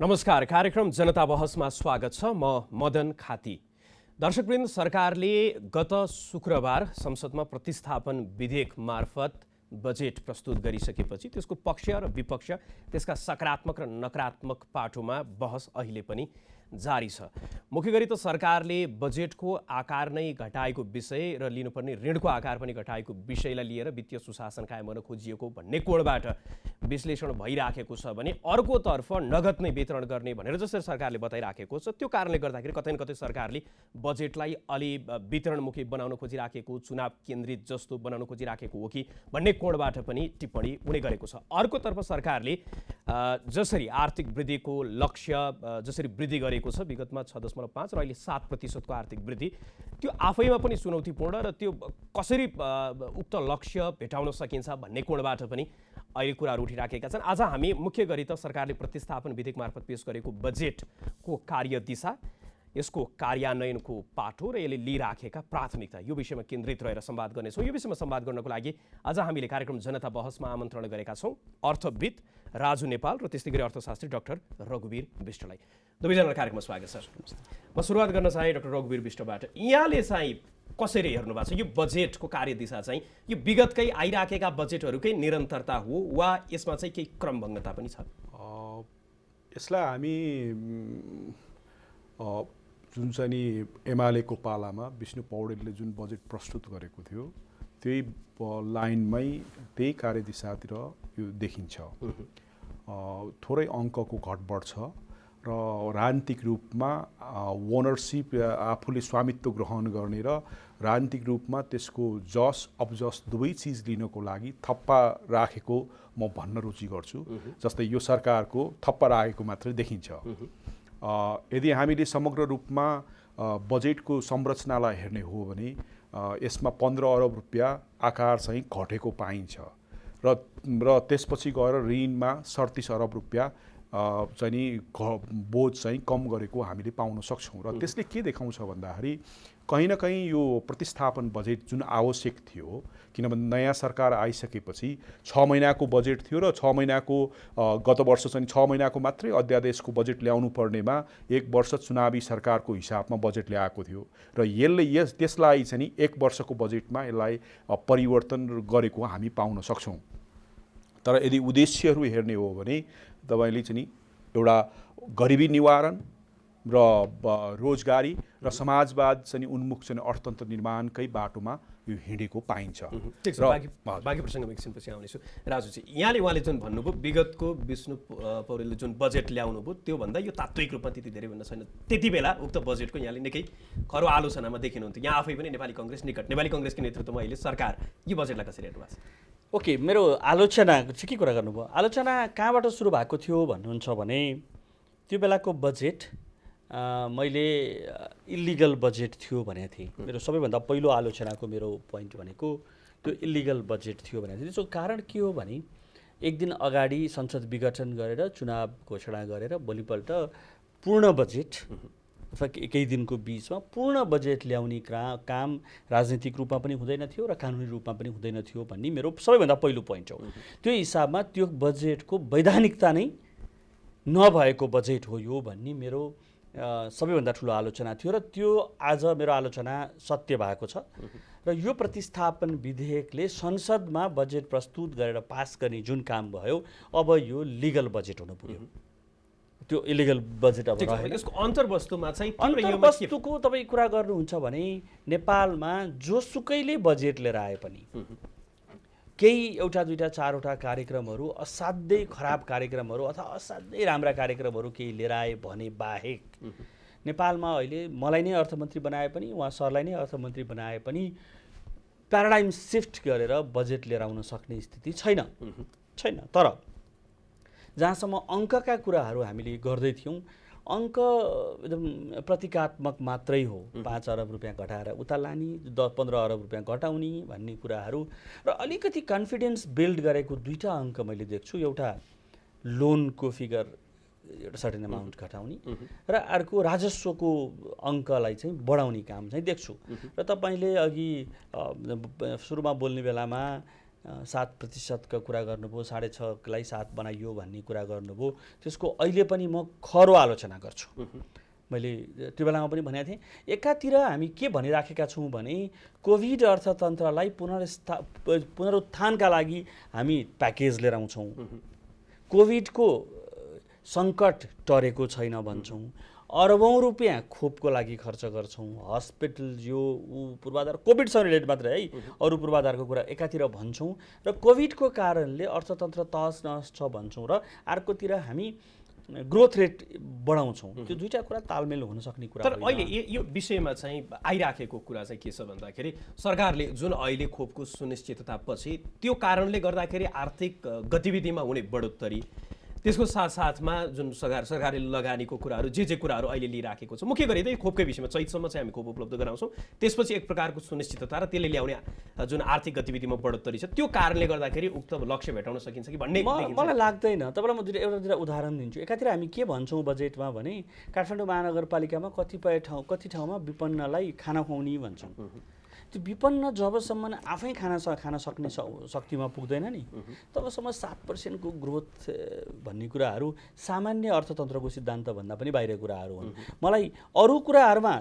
नमस्कार, कार्यक्रम जनता बहसमा स्वागत छ। म मदन खाती। दर्शकवृन्द, सरकारले गत शुक्रबार संसदमा प्रतिस्थापन विधेयक मार्फत बजेट प्रस्तुत गरिसकेपछि त्यसको पक्ष र विपक्ष, त्यसका सकारात्मक र नकारात्मक पाटोमा बहस अहिले पनि जारी छ। मुख्य गरी त सरकारले बजेटको आकार नै घटाएको विषय र लिनुपर्ने ऋणको आकार पनि घटाएको विषयलाई लिएर वित्तीय सुशासन कायम गर्न खोजिएको भन्ने कोणबाट विश्लेषण भइराखेको छ भने अर्कोतर्फ नगद नै वितरण गर्ने भनेर जसरी सरकारले बताइराखेको छ, त्यो कारणले गर्दाखेरि कतै न कतै सरकारले बजेटलाई अलि वितरणमुखी बनाउन खोजिराखेको, चुनाव केन्द्रित जस्तो बनाउन खोजिराखेको हो कि भन्ने कोणबाट पनि टिप्पणी हुने गरेको छ। अर्कोतर्फ सरकारले जसरी आर्थिक वृद्धिको लक्ष्य जसरी वृद्धि गरेको छ, विगतमा 6.5 र अहिले 7% आर्थिक वृद्धि, त्यो आफैमा पनि चुनौतीपूर्ण र त्यो कसरी उक्त लक्ष्य भेटाउन सकिन्छ भन्ने कोणबाट पनि अहिले कुराहरू उठिराखेका छन्। आज हामी मुख्य गरी त सरकारले प्रतिस्थापन विधेयक मार्फत पेश गरेको बजेटको कार्यदिशा, यसको कार्यान्वयनको पाटो र यसले लिइराखेका प्राथमिकता, यो विषयमा केन्द्रित रहेर संवाद गर्नेछौँ। यो विषयमा संवाद गर्नको लागि आज हामीले कार्यक्रम जनता बहसमा आमन्त्रण गरेका छौँ अर्थविद राजु नेपाल र त्यस्तै गरी अर्थशास्त्री डाक्टर रघुवीर विष्टलाई। दुवैजनालाई कार्यक्रममा स्वागत छ। म सुरुवात गर्न चाहे डाक्टर रघुवीर विष्टबाट। यहाँले चाहिँ कसरी हेर्नु भएको छ यो बजेटको कार्यदिशा? चाहिँ यो विगतकै आइराखेका बजेटहरूकै निरन्तरता हो वा यसमा चाहिँ केही क्रमभङ्गता पनि छ? यसलाई हामी जुन चाहिँ नि एमालेको पालामा विष्णु पौडेलले जुन बजेट प्रस्तुत गरेको थियो त्यही लाइनमै त्यही कार्यदिशातिर यो देखिन्छ। थोरै अङ्कको घटबड छ र राजनीतिक रूपमा ओनरसिप आफूले स्वामित्व ग्रहण गर्ने र राजनीतिक रूपमा त्यसको जस अपजस दुवै चिज लिनको लागि थप्पा राखेको म भन्न रुचि गर्छु। जस्तै यो सरकारको थप्पा राखेको मात्रै देखिन्छ। यदि हामीले समग्र रूपमा बजेटको संरचनालाई हेर्ने हो भने यसमा 15 अरब रुपियाँ आकार चाहिँ घटेको पाइन्छ र त्यसपछि गएर ऋणमा 37 अरब रुपियाँ चाहिँ नि बोझ चाहिँ कम गरेको हामीले पाउन सक्छौँ। र त्यसले के देखाउँछ भन्दाखेरि कहीँ न कहीँ यो प्रतिस्थापन बजेट जुन आवश्यक थियो, किनभने नयाँ सरकार आइसकेपछि 6 महिनाको बजेट थियो र 6 महिनाको गत वर्ष चाहिँ 6 महिनाको मात्रै अध्यादेशको बजेट ल्याउनु पर्नेमा 1 वर्ष चुनावी सरकारको हिसाबमा बजेट ल्याएको थियो र यसले त्यसलाई चाहिँ 1 वर्षको बजेटमा यसलाई परिवर्तन गरेको हामी पाउन सक्छौँ। तर यदि उद्देश्यहरू हेर्ने हो भने तपाईँले चाहिँ एउटा गरिबी निवारण र रोजगारी र समाजवाद चाहिँ उन्मुख चाहिँ अर्थतन्त्र निर्माणकै बाटोमा यो हिँडेको पाइन्छ। ठिक छ, बाँकी प्रसङ्गमा एकछिनपछि आउनेछु। राजुजी, उहाँले जुन भन्नुभयो विगतको विष्णु पौडेलले जुन बजेट ल्याउनु भयो त्योभन्दा यो तात्विक रूपमा त्यति धेरै भन्न छैन। त्यति बेला उक्त बजेटको यहाँले निकै खरो आलोचनामा देखिनुहुन्थ्यो। यहाँ आफै पनि नेपाली कङ्ग्रेस निकट, नेपाली कङ्ग्रेसको नेतृत्वमा अहिले सरकार, यो बजेटलाई कसरी हेर्नु भएको छ? ओके, मेरो आलोचना चाहिँ के कुरा गर्नुभयो? आलोचना कहाँबाट सुरु भएको थियो भन्नुहुन्छ भने त्यो बेलाको बजेट मैले इलिगल बजेट थियो भनेको थिएँ। मेरो सबैभन्दा पहिलो आलोचनाको मेरो पोइन्ट भनेको त्यो इलिगल बजेट थियो भनेको थिएँ। त्यसको कारण के हो भने एक दिन अगाडि संसद विघटन गरेर चुनाव घोषणा गरेर भोलिपल्ट पूर्ण बजेट अथवा केही दिनको बिचमा पूर्ण बजेट ल्याउने काम राजनीतिक रूपमा पनि हुँदैन थियो र कानुनी रूपमा पनि हुँदैन थियो भन्ने मेरो सबैभन्दा पहिलो पोइन्ट हो। त्यो हिसाबमा त्यो बजेटको वैधानिकता नै नभएको बजेट हो यो भन्ने मेरो सबैभन्दा ठुलो आलोचना थियो र त्यो आज मेरो आलोचना सत्य भएको छ। र यो प्रतिस्थापन विधेयकले संसदमा बजेट प्रस्तुत गरेर पास गर्ने जुन काम भयो, अब यो लिगल बजेट हुनु पुग्यो। त्यो इलिगल बजेट अब रहेन। यसको अन्तर्वस्तुमा चाहिँ अन्तर्वस्तुको तपाईँ कुरा गर्नुहुन्छ भने नेपालमा जोसुकैले बजेट लिएर आए पनि केही एउटा दुईटा चारवटा कार्यक्रमहरू असाध्यै खराब कार्यक्रमहरू अथवा असाध्यै राम्रा कार्यक्रमहरू केही लिएर आए भने बाहेक नेपालमा अहिले मलाई नै अर्थमन्त्री बनाए पनि उहाँ सरलाई नै अर्थमन्त्री बनाए पनि प्याराडाइम सिफ्ट गरेर बजेट लिएर आउन सक्ने स्थिति छैन। तर जहाँसम्म अङ्कका कुराहरू हामीले गर्दै थियौँ, अङ्क एकदम प्रतीकात्मक मात्रै हो। 5 अरब रुपियाँ घटाएर उता लाने, 10-15 अरब रुपियाँ घटाउने भन्ने कुराहरू र अलिकति कन्फिडेन्स बिल्ड गरेको दुईटा अङ्क मैले देख्छु। एउटा लोनको फिगर एउटा सर्टेन अमाउन्ट घटाउने र अर्को राजस्वको अङ्कलाई चाहिँ बढाउने काम चाहिँ देख्छु। र तपाईँले अघि सुरुमा बोल्ने बेलामा 7% कुरा गर्नुभयो, 6.5लाई 7 बनाइयो भन्ने कुरा गर्नुभयो। त्यसको अहिले पनि म खरो आलोचना गर्छु। मैले त्यो बेलामा पनि भनेको थिएँ, एकातिर हामी के भनिराखेका छौँ भने कोभिड अर्थतन्त्रलाई पुनरुत्थानका लागि हामी प्याकेज लिएर आउँछौँ, कोभिडको सङ्कट टरेको छैन भन्छौँ, अरबौँ रुपियाँ खोपको लागि खर्च गर्छौँ, हस्पिटल यो पूर्वाधार कोभिडसँग रिलेटेड मात्रै है, अरू पूर्वाधारको कुरा एकातिर भन्छौँ र कोभिडको कारणले अर्थतन्त्र तहस नहस छ भन्छौँ र अर्कोतिर हामी ग्रोथ रेट बढाउँछौँ। त्यो दुईवटा कुरा तालमेल हुन सक्ने कुरा। तर अहिले यो विषयमा चाहिँ आइराखेको कुरा चाहिँ के छ भन्दाखेरि सरकारले जुन अहिले खोपको सुनिश्चिततापछि त्यो कारणले गर्दाखेरि आर्थिक गतिविधिमा हुने बढोत्तरी, त्यसको साथसाथमा जुन सरकारले लगानीको कुराहरू जे कुराहरू अहिले लिइराखेको छ, मुख्य गरी त खोपकै विषयमा चैतसम्म चाहिँ हामी खोप उपलब्ध गराउँछौँ, त्यसपछि एक प्रकारको सुनिश्चितता र त्यसले ल्याउने जुन आर्थिक गतिविधिमा बढोत्तरी छ त्यो कारणले गर्दाखेरि उक्त लक्ष्य भेटाउन सकिन्छ कि भन्ने मलाई लाग्दैन। तपाईँलाई म एउटा उदाहरण दिन्छु। एकातिर हामी के भन्छौँ बजेटमा भने काठमाडौँ महानगरपालिकामा कति ठाउँमा विपन्नलाई खाना खुवाउने भन्छौँ। त्यो विपन्न जबसम्म आफै खान सक्ने शक्तिमा पुग्दैन नि, तबसम्म 7%को ग्रोथ भन्ने कुराहरू सामान्य अर्थतन्त्रको सिद्धान्तभन्दा पनि बाहिर कुराहरू हुन्। मलाई अरू कुराहरूमा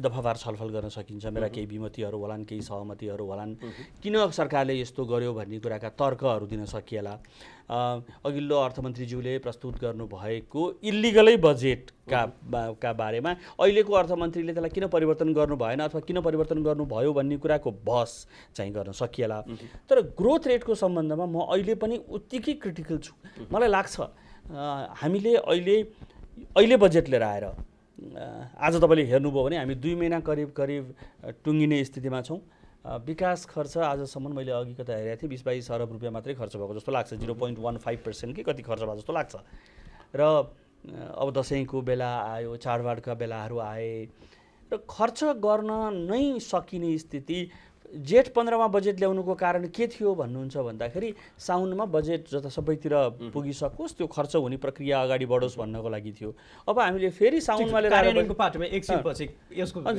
दफावार छलफल गर्न सकिन्छ, मेरा केही विमतिहरू होलान्, केही सहमतिहरू होलान्, किन सरकारले यस्तो गर्यो भन्ने कुराका तर्कहरू दिन सकिएला। अघिल्लो अर्थमन्त्रीज्यूले प्रस्तुत गर्नुभएको इल्लिगलै बजेटका बारेमा अहिलेको अर्थमन्त्रीले त्यसलाई किन परिवर्तन गर्नु भएन अथवा किन परिवर्तन गर्नुभयो भन्ने कुराको बहस चाहिँ गर्न सकिएला। तर ग्रोथ रेटको सम्बन्धमा म अहिले पनि उत्तिकै क्रिटिकल छु। मलाई लाग्छ हामीले अहिले बजेट लिएर आएर आज तपाईँले हेर्नुभयो भने हामी 2 महिना करिब टुङ्गिने स्थितिमा छौँ। विकास खर्च आजसम्म मैले अघि कता हेरेको थिएँ 20-22 अरब रुपियाँ मात्रै खर्च भएको जस्तो लाग्छ, 0.15% कि कति खर्च भएको जस्तो लाग्छ। र अब दसैँको बेला आयो, चाडबाडका बेलाहरू आए र खर्च गर्न नै सकिने स्थिति। जेठ 15मा बजेट ल्याउनुको कारण के थियो भन्नुहुन्छ भन्दाखेरि साउनमा बजेट जता सबैतिर पुगिसकोस्, त्यो खर्च हुने प्रक्रिया अगाडि बढोस् भन्नको लागि थियो। अब हामीले फेरि साउनमा लिएर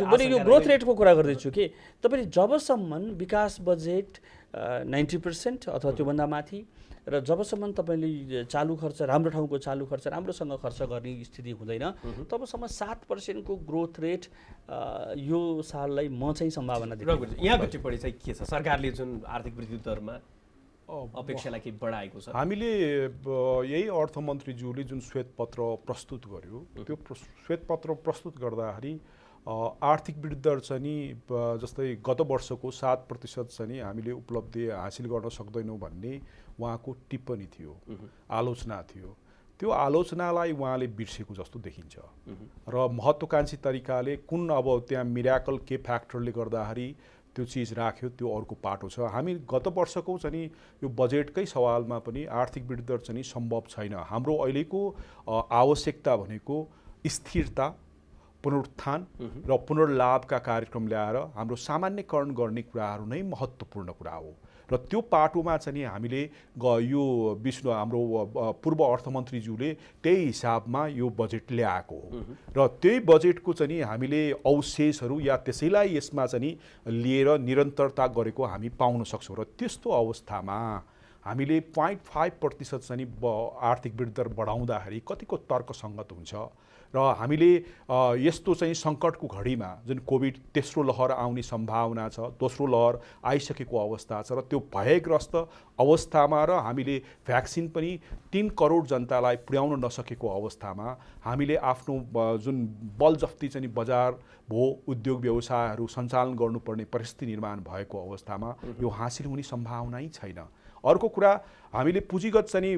मैले यो ग्रोथ रेटको कुरा गर्दैछु कि तपाईँले जबसम्म विकास बजेट 90% अथवा त्योभन्दा माथि र जबसम्म तपाईँले चालु खर्च राम्रो ठाउँको चालु खर्च राम्रोसँग खर्च गर्ने स्थिति हुँदैन, तबसम्म 7%को ग्रोथ रेट यो साललाई म चाहिँ सम्भावना देख्छु। यहाँको टिप्पणी चाहिँ के छ? सरकारले जुन आर्थिक वृद्धि दरमा अपेक्षालाई के बढाएको छ? हामीले यही अर्थमन्त्रीज्यूले जुन श्वेतपत्र प्रस्तुत गर्यो, त्यो श्वेतपत्र प्रस्तुत गर्दाखेरि आर्थिक वृद्धि दर चाहिँ नि जस्तै गत वर्षको 7% चाहिँ नि हामीले उपलब्धि हासिल गर्न सक्दैनौँ भन्ने उहाँको टिप्पणी थियो, आलोचना थियो। त्यो आलोचनालाई उहाँले बिर्सेको जस्तो देखिन्छ र महत्त्वकांक्षी तरिकाले कुन अब त्यहाँ मिराकल के फ्याक्टरले गर्दाखेरि त्यो चिज राख्यो त्यो अर्को पाटो छ। हामी गत वर्षको चाहिँ नि यो बजेटकै सवालमा पनि आर्थिक वृद्धि दर चाहिँ नि सम्भव छैन। हाम्रो अहिलेको आवश्यकता भनेको स्थिरता, पुनरुत्थान र पुनर्लाभका कार्यक्रम ल्याएर हाम्रो सामान्यकरण गर्ने कुराहरू नै महत्त्वपूर्ण कुरा हो र त्यो पाटोमा चाहिँ नि हामीले यो विष्णु हाम्रो पूर्व अर्थमन्त्रीज्यूले त्यही हिसाबमा यो बजेट ल्याएको हो र त्यही बजेटको चाहिँ नि हामीले अवशेषहरू या त्यसैलाई यसमा चाहिँ नि लिएर निरन्तरता गरेको हामी पाउन सक्छौँ र त्यस्तो अवस्थामा हामीले 0.5% चाहिँ आर्थिक वृद्धि दर बढाउँदाखेरि कतिको तर्कसङ्गत हुन्छ र हामीले यस्तो चाहिँ सङ्कटको घडीमा जुन कोभिड तेस्रो लहर आउने सम्भावना छ, दोस्रो लहर आइसकेको अवस्था छ र त्यो भयग्रस्त अवस्थामा र हामीले भ्याक्सिन पनि 3 करोड जनतालाई पुर्याउन नसकेको अवस्थामा हामीले आफ्नो जुन बलजफ्ती चाहिँ बजार भो उद्योग व्यवसायहरू सञ्चालन गर्नुपर्ने परिस्थिति निर्माण भएको अवस्थामा यो हासिल हुने सम्भावना नै छैन। अर्को कुरा हामीले पुँजीगत चाहिँ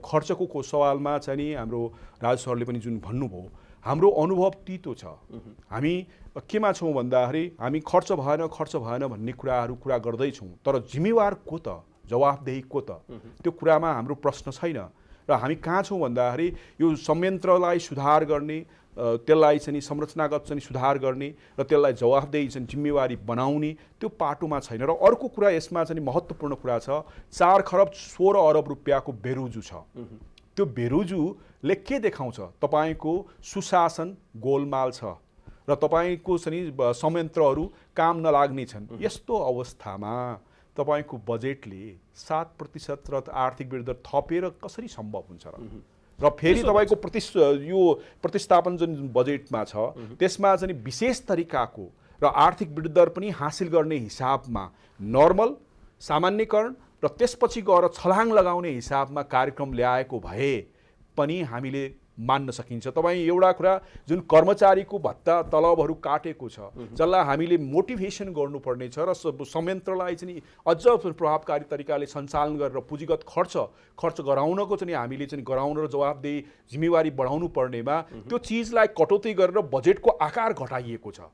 खर्चको सवालमा चाहिँ नि हाम्रो राजु सरले पनि जुन भन्नुभयो, हाम्रो अनुभव तितो छ। हामी केमा छौँ भन्दाखेरि हामी खर्च भएन भन्ने कुरा गर्दैछौँ, तर जिम्मेवार को त, जवाफदेही को त, त्यो कुरामा हाम्रो प्रश्न छैन। र हामी कहाँ छौँ भन्दाखेरि यो संयन्त्रलाई सुधार गर्ने, त्यसलाई चाहिँ संरचनागत चाहिँ सुधार गर्ने र त्यसलाई जवाफदेही चाहिँ जिम्मेवारी बनाउने त्यो पाटोमा छैन। र अर्को कुरा यसमा चाहिँ महत्त्वपूर्ण कुरा छ, 4 खरब 16 अरब रुपियाँको बेरोजु छ। त्यो बेरोजुले के देखाउँछ? तपाईँको सुशासन गोलमाल छ र तपाईँको चाहिँ संयन्त्रहरू काम नलाग्ने छन्। यस्तो अवस्थामा तपाईँको बजेटले 7% र आर्थिक वृद्धि दर थपेर कसरी सम्भव हुन्छ र फेरि तपाईँको यो प्रतिस्थापन जुन बजेटमा छ त्यसमा चाहिँ विशेष तरिकाको र आर्थिक वृद्धि दर पनि हासिल गर्ने हिसाबमा नर्मल सामान्यकरण र त्यसपछि गएर छलाङ लगाउने हिसाबमा कार्यक्रम ल्याएको भए पनि हामीले मान्न सकिन्छ। तपाईँ एउटा कुरा जुन कर्मचारीको भत्ता तलबहरू काटेको छ जसलाई हामीले मोटिभेसन गर्नुपर्ने छ र संयन्त्रलाई चाहिँ अझ प्रभावकारी तरिकाले सञ्चालन गरेर पुँजीगत खर्च गराउनको चाहिँ हामीले चाहिँ गराउन र जवाबदेही जिम्मेवारी बढाउनु पर्नेमा त्यो चिजलाई कटौती गरेर बजेटको आकार घटाइएको छ।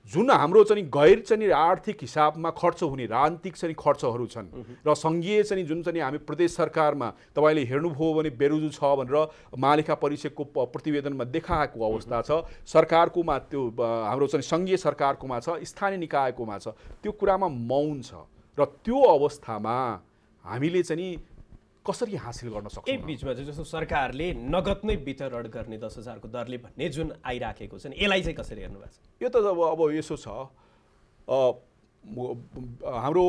जुन हाम्रो चाहिँ गैर चाहिँ आर्थिक हिसाबमा खर्च हुने राजनीतिक चाहिँ खर्चहरू छन् र सङ्घीय चाहिँ जुन चाहिँ हामी प्रदेश सरकारमा तपाईँले हेर्नुभयो भने बेरुजु छ भनेर महालेखा परिषदको प्रतिवेदनमा देखाएको अवस्था छ। सरकारकोमा त्यो हाम्रो चाहिँ सङ्घीय सरकारकोमा छ, स्थानीय निकायकोमा छ, त्यो कुरामा मौन छ र त्यो अवस्थामा हामीले चाहिँ कसरी हासिल गर्न सक्छौँ? यही बिचमा चाहिँ जस्तो सरकारले नगद नै वितरण गर्ने 10,000 को दरले भन्ने जुन आइराखेको छ नि यसलाई चाहिँ कसरी हेर्नु भएको छ? यो त अब यसो छ, हाम्रो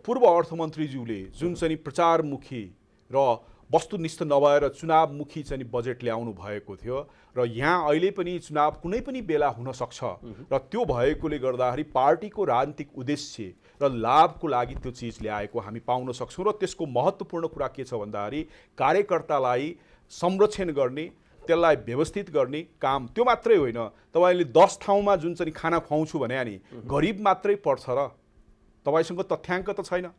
पूर्व अर्थमन्त्रीज्यूले जुन चाहिँ प्रचारमुखी र वस्तुनिष्ठ नभएर चुनावमुखी चाहिँ बजेट ल्याउनु भएको थियो र यहाँ अहिले पनि चुनाव कुनै पनि बेला हुन सक्छ र त्यो भएकोले गर्दाखेरि पार्टीको राजनीतिक उद्देश्य र लाभको लागि त्यो चिज ल्याएको हामी पाउन सक्छौँ र त्यसको महत्त्वपूर्ण कुरा के छ भन्दाखेरि कार्यकर्तालाई संरक्षण गर्ने, त्यसलाई व्यवस्थित गर्ने काम त्यो मात्रै होइन। तपाईँले 10 ठाउँमा जुन चाहिँ खाना खुवाउँछु भने नि गरिब मात्रै पर्छ र तपाईँसँग तथ्याङ्क त छैन।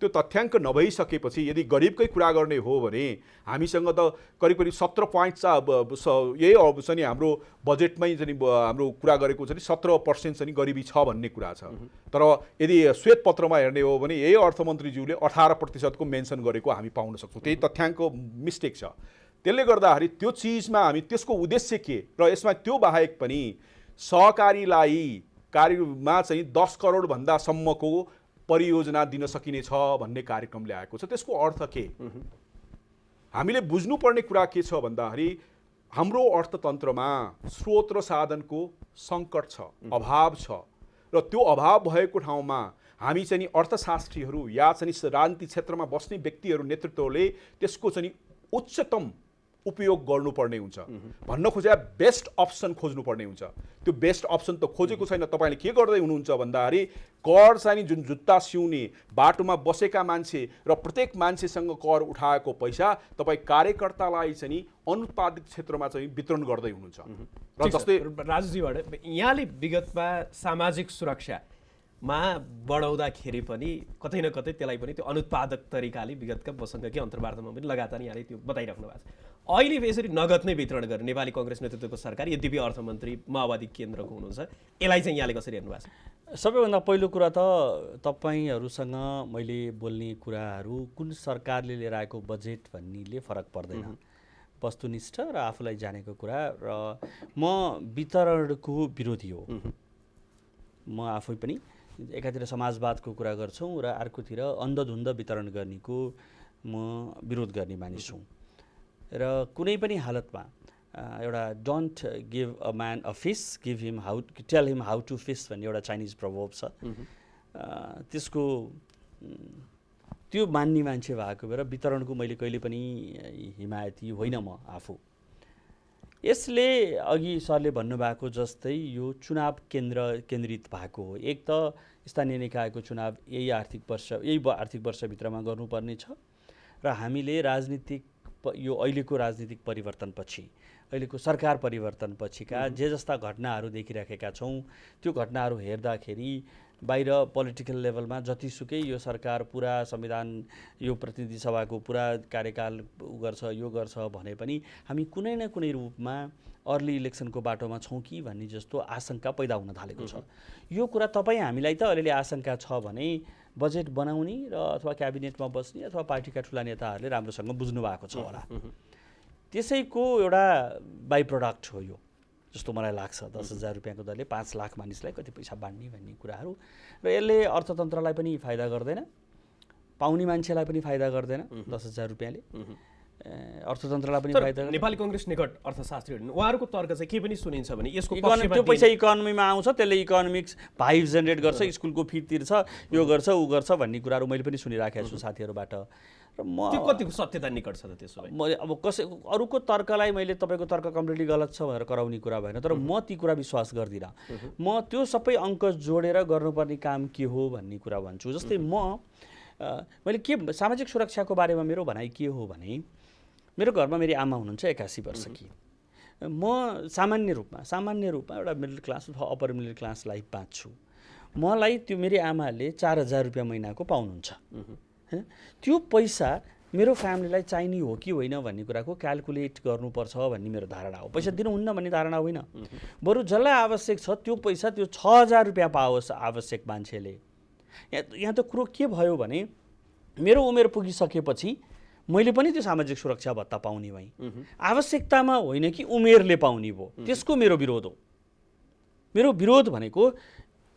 त्यो तथ्याङ्क नभइसकेपछि यदि गरिबकै कुरा गर्ने हो भने हामीसँग त करिब 17 पोइन्ट यही छ नि हाम्रो बजेटमै चाहिँ हाम्रो कुरा गरेको छ नि 17% चाहिँ गरिबी छ भन्ने कुरा छ। तर यदि श्वेत पत्रमा हेर्ने हो भने यही अर्थमन्त्रीज्यूले 18% को मेन्सन गरेको हामी पाउन सक्छौँ। त्यही तथ्याङ्क मिस्टेक छ। त्यसले गर्दाखेरि त्यो चिजमा हामी त्यसको उद्देश्य के र यसमा त्यो बाहेक पनि सहकारीलाई कार्यमा चाहिँ 10 करोड भन्दा सम्मको परियोजना दिन सकिनेछ भन्ने कार्यक्रम ल्याएको छ। त्यसको अर्थ के? हामीले बुझ्नुपर्ने कुरा के छ भन्दाखेरि हाम्रो अर्थतन्त्रमा स्रोत र साधनको सङ्कट छ, अभाव छ र त्यो अभाव भएको ठाउँमा हामी चाहिँ अर्थशास्त्रीहरू या चाहिँ राजनीतिक क्षेत्रमा बस्ने व्यक्तिहरू नेतृत्वले त्यसको चाहिँ उच्चतम उपयोग गर्नुपर्ने हुन्छ। भन्न खोजे बेस्ट अप्सन खोज्नुपर्ने हुन्छ। त्यो बेस्ट अप्सन त खोजेको छैन। तपाईँले के गर्दै हुनुहुन्छ भन्दाखेरि कर चाहिँ जुन जुत्ता सिउने बाटोमा बसेका मान्छे र प्रत्येक मान्छेसँग कर उठाएको पैसा तपाईँ कार्यकर्तालाई चाहिँ अनुत्पादित क्षेत्रमा चाहिँ वितरण गर्दै हुनुहुन्छ। र जस्तै राजुजीबाट यहाँले विगतमा सामाजिक सुरक्षामा बढाउँदाखेरि पनि कतै न कतै त्यसलाई पनि त्यो अनुत्पादक तरिकाले विगतका वसन्तकै अन्तर्वार्तामा पनि लगातार यहाँले त्यो बताइराख्नु भएको छ। अहिले यसरी नगद नै वितरण गर्ने नेपाली कङ्ग्रेस नेतृत्वको सरकार, यद्यपि अर्थमन्त्री माओवादी केन्द्रको हुनुहुन्छ, यसलाई चाहिँ यहाँले कसरी हेर्नु भएको छ? सबैभन्दा पहिलो कुरा त तपाईँहरूसँग मैले बोल्ने कुराहरू कुन सरकारले लिएर आएको बजेट भन्नेले फरक पर्दैन। वस्तुनिष्ठ र आफूलाई जानेको कुरा र म वितरणको विरोधी हो। म आफै पनि एकातिर समाजवादको कुरा गर्छौँ र अर्कोतिर अन्धधुन्द वितरण गर्नेको म विरोध गर्ने मानिस हुँ। र कुनै पनि हालतमा एउटा don't give a man a fish tell him how to fish भन्ने एउटा चाइनिज प्रभोव छ। त्यसको त्यो मान्ने मान्छे भएको भएर वितरणको मैले कहिले पनि हिमायती होइन म आफू। यसले अघि सरले भन्नुभएको जस्तै यो चुनाव केन्द्रित भएको हो। एक त स्थानीय निकायको चुनाव यही आर्थिक वर्षभित्रमा गर्नुपर्ने छ र हामीले यो अहिलेको राजनीतिक परिवर्तनपछि, अहिलेको सरकार परिवर्तनपछिका जे जस्ता घटनाहरू देखिराखेका छौँ त्यो घटनाहरू हेर्दाखेरि बाहिर पोलिटिकल लेभलमा जतिसुकै यो सरकार पुरा संविधान यो प्रतिनिधि सभाको पुरा कार्यकाल गर्छ यो गर्छ भने पनि हामी कुनै न कुनै रूपमा अर्ली इलेक्सनको बाटोमा छौँ कि भन्ने जस्तो आशंका पैदा हुन थालेको छ। यो कुरा तपाईँ हामीलाई त अलिअलि आशंका छ भने बजेट बनाउने र अथवा क्याबिनेटमा बस्ने अथवा पार्टीका ठुला नेताहरूले राम्रोसँग बुझ्नु भएको छ होला। त्यसैको एउटा बाई प्रडक्ट हो यो जस्तो मलाई लाग्छ। 10,000 रुपियाँको दरले 5 लाख मानिसलाई कति पैसा बाँड्ने भन्ने कुराहरू र यसले अर्थतन्त्रलाई पनि फाइदा गर्दैन, पाउने मान्छेलाई पनि फाइदा गर्दैन 10,000 रुपियाँले। अर्थतन्त्रलाई पनि तर फाइदा गर्छ। नेपाली कङ्ग्रेस निकट अर्थशास्त्री हुन्, उहाँहरूको तर्क चाहिँ के पनि सुनिन्छ भने यसको त्यो पैसा इकोनोमीमा आउँछ, त्यसले इकोनोमिक्स भाइब जेनेरेट गर्छ, स्कुलको फी तिर्छ, यो गर्छ ऊ गर्छ भन्ने कुराहरू मैले पनि सुनिराखेको छु साथीहरूबाट। र त्यो कतिको सत्यता निकट छ त त्यसो भए? म अब अरूको तर्कलाई मैले तपाईँको तर्क कम्प्लिटली गलत छ भनेर कराउने कुरा भएन, तर म ती कुरा विश्वास गर्दिनँ। म त्यो सबै अङ्क जोडेर गर्नुपर्ने काम के हो भन्ने कुरा भन्छु। जस्तै मैले के सामाजिक सुरक्षाको बारेमा मेरो भनाइ के हो भने, मेरो घरमा मेरी आमा हुनुहुन्छ 81 वर्षकी। म सामान्य रूपमा एउटा मिडल क्लास अथवा अप्पर मिडल क्लास लाइफ बाँच्छु। मलाई त्यो मेरी आमाले 4000 रुपियाँ महिनाको पाउनुहुन्छ। त्यो पैसा मेरो फ्यामिलीलाई चाहिने हो कि होइन भन्ने कुराको क्यालकुलेट गर्नुपर्छ भन्ने मेरो धारणा हो। पैसा दिनुहुन्न भन्ने धारणा होइन, बरु जसलाई आवश्यक छ त्यो पैसा त्यो 6000 रुपियाँ पाओस् आवश्यक मान्छेले। यहाँ त कुरो के भयो भने, मेरो उमेर पुगिसकेपछि मैले पनि त्यो सामाजिक सुरक्षा भत्ता पाउने भएँ। आवश्यकतामा होइन कि उमेरले पाउने भयो, त्यसको मेरो विरोध हो। मेरो विरोध भनेको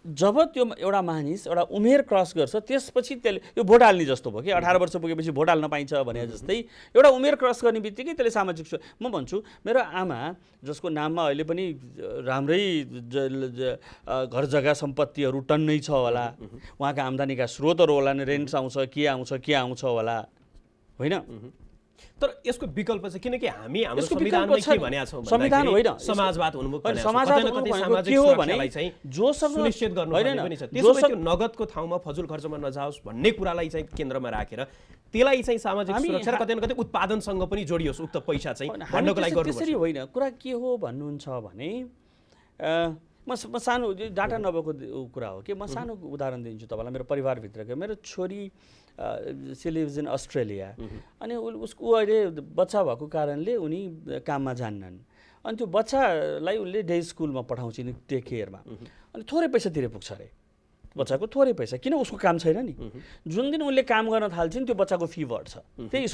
जब त्यो एउटा मानिस एउटा उमेर क्रस गर्छ त्यसपछि त्यसले यो भोट हाल्ने जस्तो भयो कि 18 वर्ष पुगेपछि भोट हाल्न पाइन्छ भने जस्तै एउटा उमेर क्रस गर्ने बित्तिकै त्यसले सामाजिक म भन्छु मेरो आमा जसको नाममा अहिले पनि राम्रै घर जग्गा सम्पत्तिहरू टन्नै छ होला, उहाँका आम्दानीका स्रोतहरू होला, रेन्ट्स आउँछ के आउँछ होला होइन। तर यसको विकल्प चाहिँ किनकि हामी हाम्रो संविधानमा के भनेका छौँ संविधान होइन समाजवाद उन्मुख भनेको समाजवाद सामाजिक के हो भने चाहिँ जोसँग सुनिश्चित गर्नुपर्ने पनि छ। त्यसो त्यो नगदको ठाउँमा फजुल खर्चमा नजाओस् भन्ने कुरालाई चाहिँ केन्द्रमा राखेर त्यसलाई चाहिँ सामाजिक सुरक्षा र कतै न कतै उत्पादनसँग पनि जोडियोस् उक्त पैसा चाहिँ भन्नको लागि गर्नुपर्छ। त्यसरी होइन, कुरा के हो भन्नुहुन्छ भने म सानो डाटा नभएको कुरा हो कि म सानो उदाहरण दिन्छु तपाईँलाई। मेरो परिवारभित्रको मेरो छोरी सी लिभ्स इन अस्ट्रेलिया, अनि उसको अहिले बच्चा भएको कारणले उनी काममा जान्नन्, अनि त्यो बच्चालाई उनले डे स्कुलमा पठाउँछिन् टेक केयरमा, अनि थोरै पैसा तिरे पुग्छ अरे बच्चाको, थोरै पैसा, किन उसको काम छैन नि। जुन दिन उनले काम गर्न थाल्छिन् त्यो बच्चाको फी बढ्छ, त्यही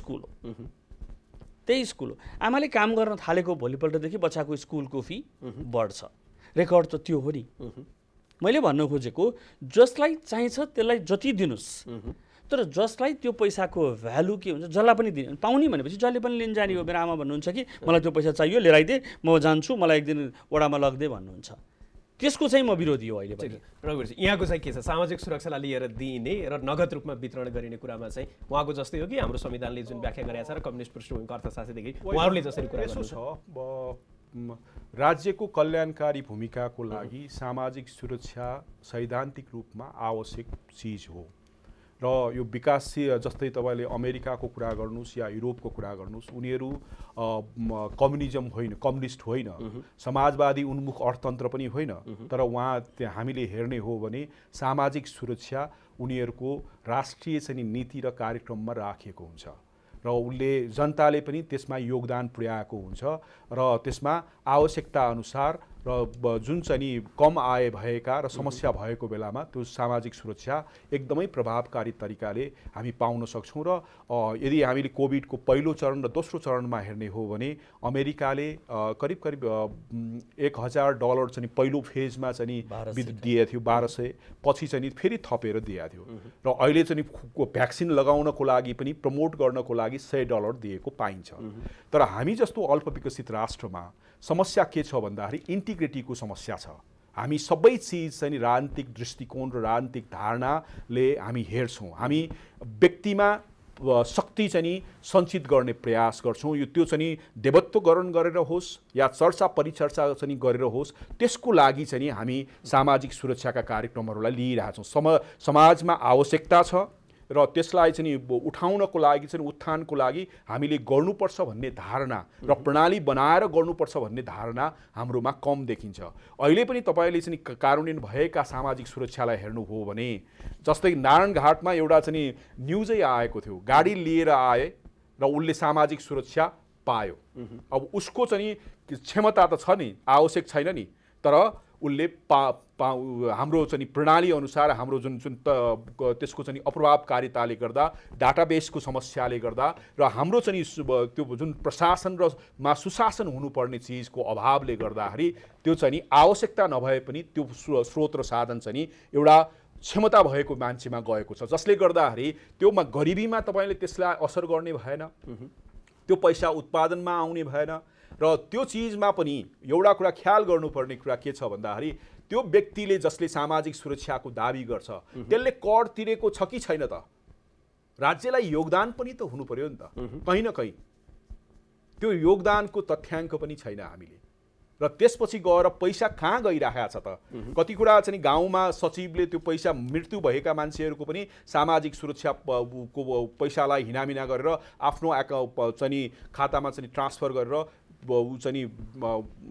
स्कुल हो। आमाले काम गर्न थालेको भोलिपल्टदेखि बच्चाको स्कुलको फी बढ्छ, रेकर्ड त त्यो हो नि। मैले भन्न खोजेको जसलाई चाहिन्छ त्यसलाई जति दिनुहोस्, तर जसलाई त्यो पैसाको भ्यालु के हुन्छ जसलाई पनि दिनु पाउने भनेपछि जसले पनि लिन जाने हो। मेरो आमा भन्नुहुन्छ कि मलाई त्यो पैसा चाहियो लिएर आइदे, म जान्छु, मलाई एक दिन वडामा लगिदे भन्नुहुन्छ। त्यसको चाहिँ म विरोधी हो अहिले पनि। रघुवीर यहाँको चाहिँ के छ, सामाजिक सुरक्षालाई लिएर दिइने र नगद रूपमा वितरण गरिने कुरामा चाहिँ उहाँको जस्तै हो कि हाम्रो संविधानले जुन व्याख्या गरेको छ र कम्युनिस्ट पृष्ठभूमिको अर्थशास्त्रदेखि उहाँहरूले जसरी कुरा गर्नुहुन्छ, राज्यको कल्याणकारी भूमिकाको लागि सामाजिक सुरक्षा सैद्धान्तिक रूपमा आवश्यक चिज हो र यो विकासशील जस्तै तपाईँले अमेरिकाको कुरा गर्नुहोस् या युरोपको कुरा गर्नुहोस्, उनीहरू कम्युनिजम होइन, कम्युनिस्ट होइन, समाजवादी उन्मुख अर्थतन्त्र पनि होइन, तर त्यहाँ हामीले हेर्ने हो भने सामाजिक सुरक्षा उनीहरूको राष्ट्रिय चाहिँ नीति र कार्यक्रममा राखिएको हुन्छ र उसले जनताले पनि त्यसमा योगदान पुर्याएको हुन्छ र त्यसमा आवश्यकता अनुसार र जुन चाहिँ कम आय भएका र समस्या भएको बेलामा त्यो सामाजिक सुरक्षा एकदमै प्रभावकारी तरिकाले हामी पाउन सक्छौँ। र यदि हामीले कोभिडको पहिलो चरण र दोस्रो चरणमा हेर्ने हो भने अमेरिकाले करिब $1000 चाहिँ पहिलो फेजमा चाहिँ दिएको थियो, 1200, पछि चाहिँ फेरि थपेर दिएको थियो र अहिले चाहिँ भ्याक्सिन लगाउनको लागि पनि प्रमोट गर्नको लागि $100 दिएको पाइन्छ। तर हामी जस्तो अल्प विकसित राष्ट्रमा समस्या के छ भन्दाखेरि इन्टिग्रिटीको समस्या छ। हामी सबै चिज चाहिँ राजनीतिक दृष्टिकोण र राजनीतिक धारणाले हामी हेर्छौँ। हामी व्यक्तिमा शक्ति चाहिँ सञ्चित गर्ने प्रयास गर्छौँ। यो त्यो चाहिँ देवत्वकरण गरेर होस् या चर्चा परिचर्चा चाहिँ गरेर होस्, त्यसको लागि चाहिँ हामी सामाजिक सुरक्षाका कार्यक्रमहरूलाई लिइरहेछौँ। समाजमा आवश्यकता छ र त्यसलाई चाहिँ उठाउनको लागि चाहिँ उत्थानको लागि हामीले गर्नुपर्छ भन्ने धारणा र प्रणाली बनाएर गर्नुपर्छ भन्ने धारणा हाम्रोमा कम देखिन्छ। अहिले पनि तपाईँले चाहिँ कार्यान्वयन भएका सामाजिक सुरक्षालाई हेर्नुभयो भने जस्तै नारायणघाटमा एउटा चाहिँ न्युजै आएको थियो, गाडी लिएर आए र उसले सामाजिक सुरक्षा पायो। अब उसको चाहिँ क्षमता त छ नि, आवश्यक छैन नि, तर उसले हाम्रो चाहिँ प्रणाली अनुसार हाम्रो जुन त्यसको चाहिँ अप्रभावकारिताले गर्दा, डाटाबेसको समस्याले गर्दा र हाम्रो चाहिँ त्यो जुन प्रशासन र सुशासन हुनुपर्ने चिजको अभावले गर्दाखेरि त्यो चाहिँ आवश्यकता नभए पनि त्यो स्रोत र साधन चाहिँ एउटा क्षमता भएको मान्छेमा गएको छ, जसले गर्दाखेरि त्योमा गरिबीमा तपाईँले त्यसलाई असर गर्ने भएन, त्यो पैसा उत्पादनमा आउने भएन र त्यो चिजमा पनि एउटा कुरा ख्याल गर्नुपर्ने कुरा के छ भन्दाखेरि त्यो व्यक्तिले जसले सामाजिक सुरक्षाको दाबी गर्छ त्यसले कर तिरेको छ कि छैन त? राज्यलाई योगदान पनि त हुनु पर्यो नि त कहीँ न कहीँ। त्यो योगदानको तथ्याङ्क पनि छैन हामीले र त्यसपछि गएर पैसा कहाँ गइरहेको छ त? कति कुरा चाहिँ गाउँमा सचिवले त्यो पैसा मृत्यु भएका मान्छेहरूको पनि सामाजिक सुरक्षा को पैसालाई हिनामिना गरेर आफ्नो चाहिँ खातामा चाहिँ ट्रान्सफर गरेर चाहिँ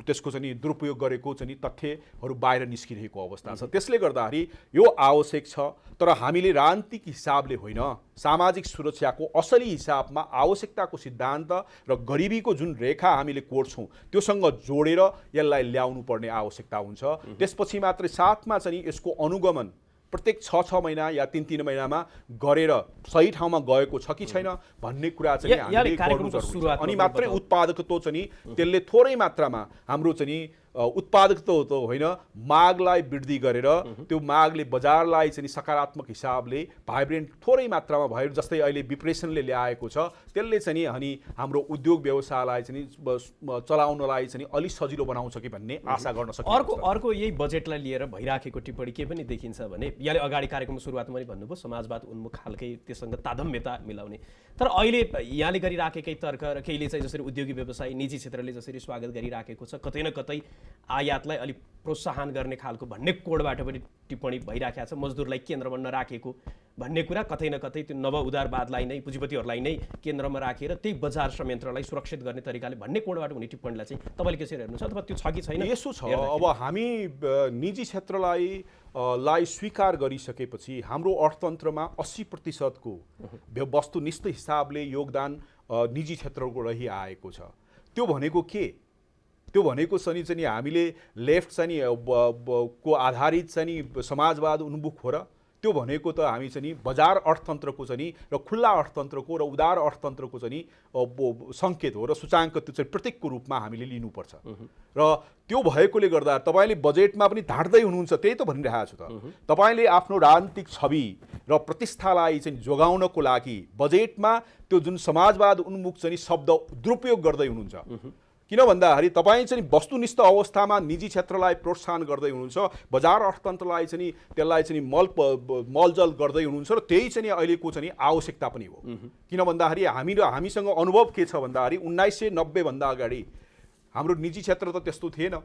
त्यसको चाहिँ दुरुपयोग गरेको चाहिँ तथ्यहरू बाहिर निस्किरहेको अवस्था छ। त्यसले गर्दाखेरि यो आवश्यक छ, तर हामीले राजनीतिक हिसाबले होइन, सामाजिक सुरक्षाको असली हिसाबमा आवश्यकताको सिद्धान्त र गरिबीको जुन रेखा हामीले कोर्छौँ त्योसँग जोडेर यसलाई ल्याउनु पर्ने आवश्यकता हुन्छ। त्यसपछि मात्रै साथमा चाहिँ यसको अनुगमन प्रत्येक 6 महिना या 3 महिनामा गरेर सही ठाउँमा गएको छ कि छैन भन्ने कुरा चाहिँ हामीले गर्नु जरुरी छ। अनि मात्रै उत्पादकत्व चाहिँ त्यसले थोरै मात्रामा हाम्रो चाहिँ उत्पादकत्व त होइन, मागलाई वृद्धि गरेर त्यो मागले बजारलाई चाहिँ सकारात्मक हिसाबले भाइब्रेन्ट थोरै मात्रामा भयो, जस्तै अहिले विप्रेसनले ल्याएको छ, त्यसले चाहिँ अनि हाम्रो उद्योग व्यवसायलाई चाहिँ चलाउनलाई चाहिँ अलि सजिलो बनाउँछ कि भन्ने आशा गर्न सकिन्छ। अर्को यही बजेटलाई लिएर भइराखेको टिप्पणी के पनि देखिन्छ भने यहाँले अगाडि कार्यक्रमको सुरुवातमा पनि भन्नुभयो समाजवाद उन्मुख खालकै त्यससँग तादम्यता मिलाउने, तर अहिले यहाँले गरिराखेकै तर्क र केहीले चाहिँ जसरी उद्योगी व्यवसाय निजी क्षेत्रले जसरी स्वागत गरिराखेको छ, कतै न कतै आयातलाई अलिक प्रोत्साहन गर्ने खालको भन्ने कोडबाट पनि टिप्पणी भइराखेको छ, मजदुरलाई केन्द्रमा नराखेको भन्ने कुरा, कतै न कतै त्यो नव उदारवादलाई नै पुँजीपतिहरूलाई नै केन्द्रमा राखेर त्यही बजार संयन्त्रलाई सुरक्षित गर्ने तरिकाले भन्ने कोडबाट हुने टिप्पणीलाई चाहिँ तपाईँले कसरी हेर्नुहुन्छ अथवा त्यो छ कि छैन? यसो छ, अब हामी निजी क्षेत्रलाई स्वीकार गरिसकेपछि हाम्रो अर्थतन्त्रमा 80% को वस्तुनिष्ठ हिसाबले योगदान निजी क्षेत्रको रहिआएको छ। त्यो भनेको के? त्यो भनेको चाहिँ हामीले लेफ्ट चाहिँ को आधारित चाहिँ समाजवाद उन्मुख हो र? त्यो भनेको त हामी चाहिँ बजार अर्थतन्त्रको चाहिँ र खुल्ला अर्थतन्त्रको र उदार अर्थतन्त्रको चाहिँ सङ्केत हो र सूचाङ्क त्यो चाहिँ प्रतीकको रूपमा हामीले लिनुपर्छ। र त्यो भएकोले गर्दा तपाईँले बजेटमा पनि ढाँट्दै हुनुहुन्छ, त्यही त भनिरहेको छु त। तपाईँले आफ्नो राजनीतिक छवि र प्रतिष्ठालाई चाहिँ जोगाउनको लागि बजेटमा त्यो जुन समाजवाद उन्मुख चाहिँ शब्द दुरुपयोग गर्दै हुनुहुन्छ। किन भन्दाखेरि तपाईँ चाहिँ वस्तुनिष्ठ अवस्थामा निजी क्षेत्रलाई प्रोत्साहन गर्दै हुनुहुन्छ, बजार अर्थतन्त्रलाई चाहिँ त्यसलाई चाहिँ मलजल गर्दै हुनुहुन्छ र त्यही चाहिँ अहिलेको चाहिँ आवश्यकता पनि हो। किन भन्दाखेरि हामीसँग अनुभव के छ भन्दाखेरि 1990 भन्दा अगाडि हाम्रो निजी क्षेत्र त त्यस्तो थिएन,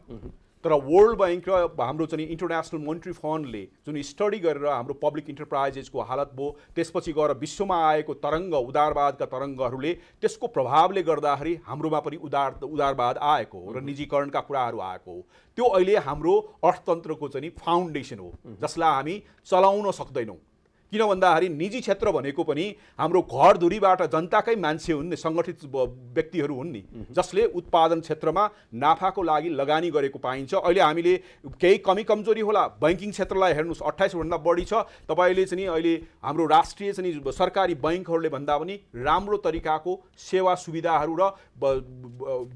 तर वर्ल्ड बैंक र हाम्रो चाहिँ इन्टरनेसनल मोनिटरी फन्डले जुन स्टडी गरेर हाम्रो पब्लिक इन्टरप्राइजेसको हालत भयो, त्यसपछि गएर विश्वमा आएको तरङ्ग उदारवादका तरङ्गहरूले त्यसको प्रभावले गर्दाखेरि हाम्रोमा पनि उदारवाद आएको हो र निजीकरणका कुराहरू आएको हो। त्यो अहिले हाम्रो अर्थतन्त्रको चाहिँ फाउन्डेसन हो जसलाई हामी चलाउन सक्दैनौँ। किन भन्दाखेरि निजी क्षेत्र भनेको पनि हाम्रो घरधुरीबाट जनताकै मान्छे हुन् नि, सङ्गठित व्यक्तिहरू हुन् नि, जसले उत्पादन क्षेत्रमा नाफाको लागि लगानी गरेको पाइन्छ। अहिले हामीले केही कमी कमजोरी होला, बैंकिङ क्षेत्रलाई हेर्नुहोस् 28 भन्दा बढी छ। तपाईँले चाहिँ अहिले हाम्रो राष्ट्रिय चाहिँ सरकारी बैंकहरूले भन्दा पनि राम्रो तरिकाको सेवा सुविधाहरू र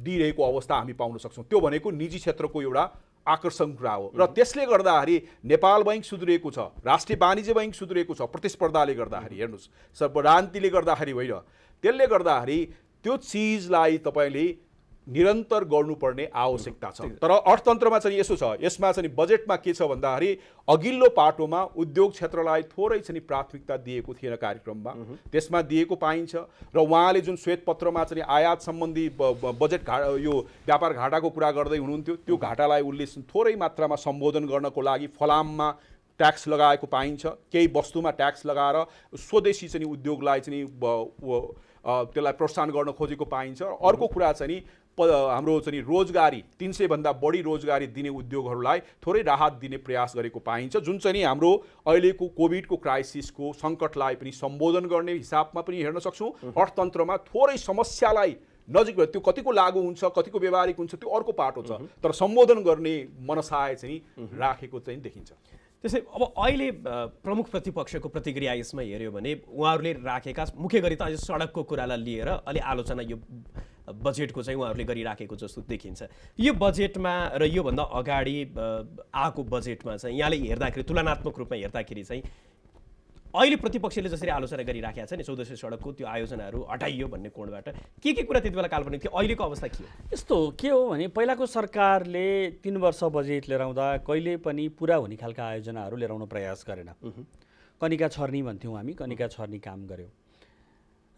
दिइरहेको अवस्था हामी पाउन सक्छौँ। त्यो भनेको निजी क्षेत्रको एउटा आकर्षण कुरा हो र त्यसले गर्दाखेरि नेपाल बैंक सुध्रिएको छ, राष्ट्रिय वाणिज्य बैंक सुध्रिएको छ प्रतिस्पर्धाले गर्दाखेरि। हेर्नुहोस्, राजनीतिले गर्दाखेरि होइन, त्यसले गर्दाखेरि त्यो चिजलाई तपाईँले निरन्तर गर्नुपर्ने आवश्यकता छ। तर अर्थतन्त्रमा चाहिँ यसो छ, यसमा चाहिँ बजेटमा के छ भन्दाखेरि अघिल्लो पाटोमा उद्योग क्षेत्रलाई थोरै चाहिँ प्राथमिकता दिएको थिएन कार्यक्रममा, त्यसमा दिएको पाइन्छ। र उहाँले जुन श्वेतपत्रमा चाहिँ आयात सम्बन्धी बजेट यो व्यापार घाटाको कुरा गर्दै हुनुहुन्थ्यो, त्यो घाटालाई उसले थोरै मात्रामा सम्बोधन गर्नको लागि फलाममा ट्याक्स लगाएको पाइन्छ, केही वस्तुमा ट्याक्स लगाएर स्वदेशी चाहिँ उद्योगलाई चाहिँ त्यसलाई प्रोत्साहन गर्न खोजेको पाइन्छ। अर्को कुरा चाहिँ हाम्रो चाहिँ रोजगारी 300 भन्दा बढी रोजगारी दिने उद्योगहरूलाई थोरै राहत दिने प्रयास गरेको पाइन्छ, जुन चाहिँ हाम्रो अहिलेको कोभिडको क्राइसिसको सङ्कटलाई पनि सम्बोधन गर्ने हिसाबमा पनि हेर्न सक्छौँ। अर्थतन्त्रमा थोरै समस्यालाई नजिक त्यो कतिको लागू हुन्छ, कतिको व्यवहारिक हुन्छ, त्यो अर्को पाटो छ, तर सम्बोधन गर्ने मनसाय चाहिँ राखेको चाहिँ देखिन्छ। त्यसै अब अहिले प्रमुख प्रतिपक्षको प्रतिक्रिया यसमा हेऱ्यो भने उहाँहरूले राखेका मुख्य गरी त अझै सडकको कुरालाई लिएर अलि आलोचना यो बजेटको चाहिँ उहाँहरूले गरिराखेको जस्तो देखिन्छ। यो बजेटमा र योभन्दा अगाडि आएको बजेटमा चाहिँ यहाँले हेर्दाखेरि तुलनात्मक रूपमा हेर्दाखेरि चाहिँ अहिले प्रतिपक्षले जसरी आलोचना गरिराखेको छ नि 1400 सडकको त्यो आयोजनाहरू हटाइयो भन्ने कोणबाट के कुरा त्यति बेला काल्पनिक थियो, अहिलेको अवस्था के हो? यस्तो के हो भने पहिलाको सरकारले 3 वर्ष बजेट लिएर आउँदा कहिले पनि पुरा हुने खालका आयोजनाहरू लिएर आउन प्रयास गरेन। कनिका छर्नी भन्थ्यौँ हामी, कनिका छर्नी काम गर्यो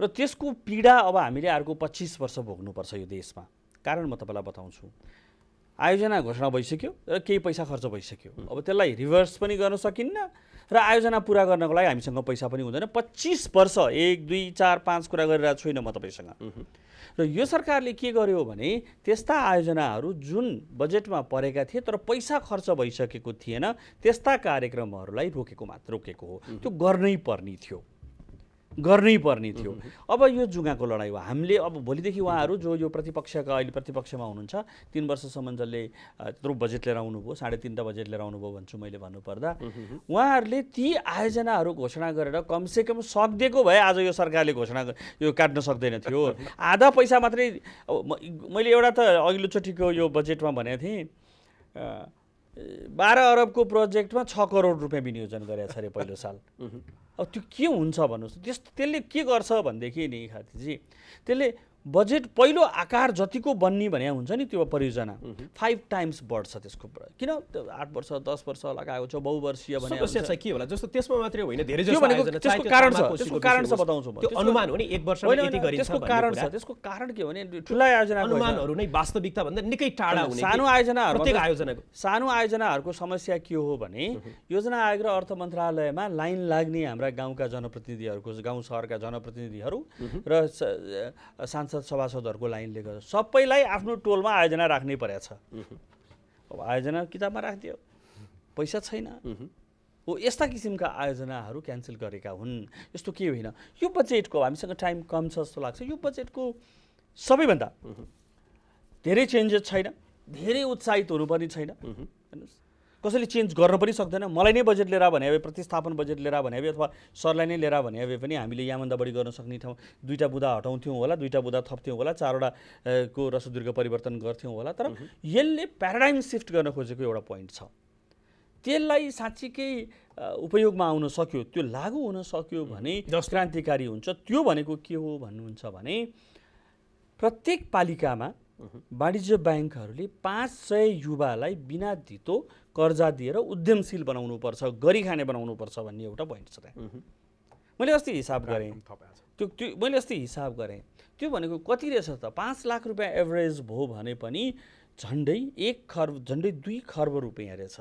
र त्यसको पीडा अब हामीले अर्को 25 वर्ष भोग्नुपर्छ यो देशमा। कारण म तपाईँलाई बताउँछु, आयोजना घोषणा भइसक्यो र केही पैसा खर्च भइसक्यो, अब त्यसलाई रिभर्स पनि गर्न सकिन्न र आयोजना पुरा गर्नको लागि हामीसँग पैसा पनि हुँदैन। 25 वर्ष 1 2 4 5 कुरा गरिरहेको छुइनँ म तपाईँसँग। र यो सरकारले के गर्यो भने त्यस्ता आयोजनाहरू जुन बजेटमा परेका थिए तर पैसा खर्च भइसकेको थिएन त्यस्ता कार्यक्रमहरूलाई रोकेको हो। त्यो गर्नै पर्ने थियो। अब यो जुगाको लडाइँ हो। हामीले अब भोलिदेखि उहाँहरू जो यो प्रतिपक्षका अहिले प्रतिपक्षमा हुनुहुन्छ 3 वर्षसम्म जसले त्यत्रो बजेट लिएर आउनुभयो, 3.5 बजेट लिएर आउनुभयो भन्छु मैले भन्नुपर्दा, उहाँहरूले ती आयोजनाहरू घोषणा गरेर कमसेकम सक्दिएको भए आज यो सरकारले घोषणा यो काट्न सक्दैन थियो। आधा पैसा मात्रै मैले एउटा त अघिल्लोचोटिको यो बजेटमा भनेको थिएँ 12 अरबको प्रोजेक्टमा 6 करोड रुपियाँ विनियोजन गरेको छ अरे पहिलो साल। अब त्यो के हुन्छ भन्नुहोस्, त्यसले के गर्छ भनेदेखि नि खातीजी, त्यसले बजेट पहिलो आकार जतिको बन्ने भने हुन्छ नि त्यो परियोजना 5 टाइम्स बढ्छ त्यसको। किन 8 वर्ष 10 वर्ष लगाएको छ, बहुवर्षीय भने समस्या चाहिँ के होला जस्तो त्यसमा मात्रै होइन धेरै जसो आयोजना त्यसको कारण छ बताउँछु म। त्यो अनुमान हो नि 1 वर्षमा यति गरिन्छ त्यसको कारण छ। त्यसको कारण के हो भने ठुला आयोजना अनुमानहरू नै वास्तविकता भन्दा निकै टाढा हुने। सानो आयोजनाहरूको समस्या के हो भने योजना आयोग र अर्थ मन्त्रालयमा लाइन लाग्ने हाम्रा गाउँका जनप्रतिनिधिहरूको, गाउँ सहरका जनप्रतिनिधिहरू र सभासदहरूको लाइनले गर्दा सबैलाई आफ्नो टोलमा आयोजना राख्नै परेछ। अब आयोजना किताबमा राखिदियो, पैसा छैन। हो यस्ता किसिमका आयोजनाहरू क्यान्सल गरेका हुन्। यस्तो के होइन, यो बजेटको हामीसँग टाइम कम छ जस्तो लाग्छ। यो बजेटको सबैभन्दा धेरै चेन्जेस छैन, धेरै उत्साहित हुनुपर्ने छैन। कसैले चेन्ज गर्न पनि सक्दैन। मलाई नै बजेट लिएर भने भए, प्रतिस्थापन बजेट लिएर भने भए अथवा सरलाई नै लिएर भने भए पनि हामीले यहाँभन्दा बढी गर्न सक्ने ठाउँ 2टा बुँदा हटाउँथ्यौँ होला, 2टा बुँदा थप्थ्यौँ होला, 4वटा को रसदीर्घ परिवर्तन गर्थ्यौँ होला। तर यसले प्याराडाइम सिफ्ट गर्न खोजेको एउटा पोइन्ट छ। त्यसलाई साँच्चीकै उपयोगमा आउन सक्यो, त्यो लागू हुन सक्यो भने क्रान्तिकारी हुन्छ। त्यो भनेको के हो भन्नुहुन्छ भने प्रत्येक पालिकामा वाणिज्य ब्याङ्कहरूले 500 युवालाई बिना धितो कर्जा दिएर उद्यमशील बनाउनुपर्छ, गरी खाने बनाउनुपर्छ भन्ने एउटा पोइन्ट छ त्यहाँ। मैले अस्ति हिसाब गरेँ, त्यो भनेको कति रहेछ त 5 लाख रुपियाँ एभरेज भयो भने पनि झन्डै 1 खर्ब, झन्डै 2 खर्ब रुपियाँ रहेछ।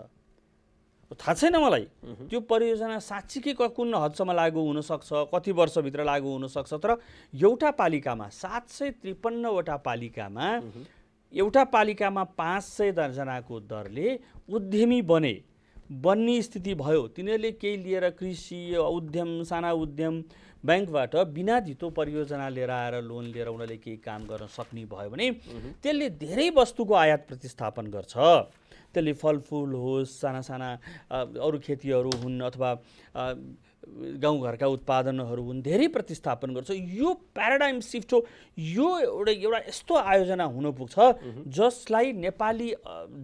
थाहा छैन मलाई त्यो परियोजना साँच्चीकै कुन हदसम्म लागू हुनसक्छ, कति वर्षभित्र लागू हुनसक्छ। तर एउटा पालिकामा 753वटा पालिकामा एउटा पालिकामा 500 जनाको दरले उद्यमी बन्ने स्थिति भयो। तिनीहरूले केही लिएर कृषि उद्यम, साना उद्यम ब्याङ्कबाट बिना धितो परियोजना लिएर आएर लोन लिएर उनीहरूले केही काम गर्न सक्ने भयो भने त्यसले धेरै वस्तुको आयात प्रतिस्थापन गर्छ। त्यसले फलफुल होस्, साना अरू खेतीहरू हुन् अथवा गाउँघरका उत्पादनहरू हुन्, धेरै प्रतिस्थापन गर्छ। यो प्याराडाइम सिफ्ट हो। यो एउटा यस्तो आयोजना हुन पुग्छ जसलाई नेपाली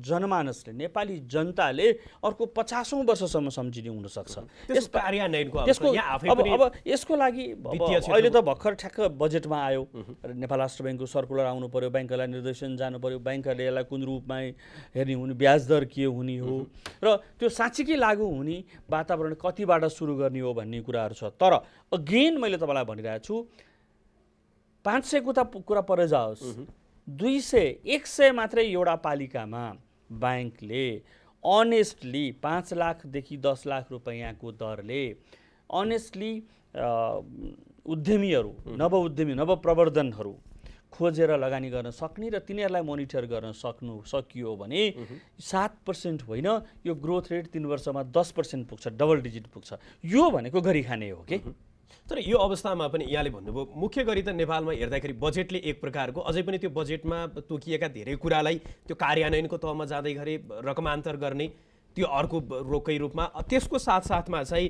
जनमानसले, नेपाली जनताले अर्को 50औं वर्षसम्म सम्झिने हुनसक्छ। अब यसको लागि अहिले त भर्खर ठ्याक्क बजेटमा आयो, नेपाल राष्ट्र ब्याङ्कको सर्कुलर आउनु पर्यो, ब्याङ्कहरूलाई निर्देशन जानु पर्यो, ब्याङ्कहरूले यसलाई कुन रूपमा हेर्ने हुने, ब्याज दर के हुने हो र त्यो साँच्चीकै लागू हुने वातावरण कतिबाट सुरु गर्ने हो भन्ने कुराहरू छ। तर अगेन मैले तपाईँलाई भनिरहेको छु 500 को त कुरा पर जाओस्, 200 100 मात्रै एउटा पालिकामा ब्याङ्कले अनेस्टली 5 लाखदेखि 10 लाख रुपियाँको दरले अनेस्टली उद्यमीहरू, नवप्रवर्धनहरू खोजेर लगानी गर्न सक्ने र तिनीहरूलाई मोनिटर गर्न सकियो भने 7% होइन, यो ग्रोथ रेट 3 वर्षमा 10% पुग्छ, डबल डिजिट पुग्छ। यो भनेको गरी खाने हो के। तर यो अवस्थामा पनि यहाँले भन्नुभयो मुख्य गरी त नेपालमा हेर्दाखेरि बजेटले एक प्रकारको अझै पनि त्यो बजेटमा तोकिएका धेरै कुरालाई त्यो कार्यान्वयनको तहमा जाँदै गरे रकमान्तर गर्ने त्यो अर्को रोकै रूपमा, त्यसको साथसाथमा चाहिँ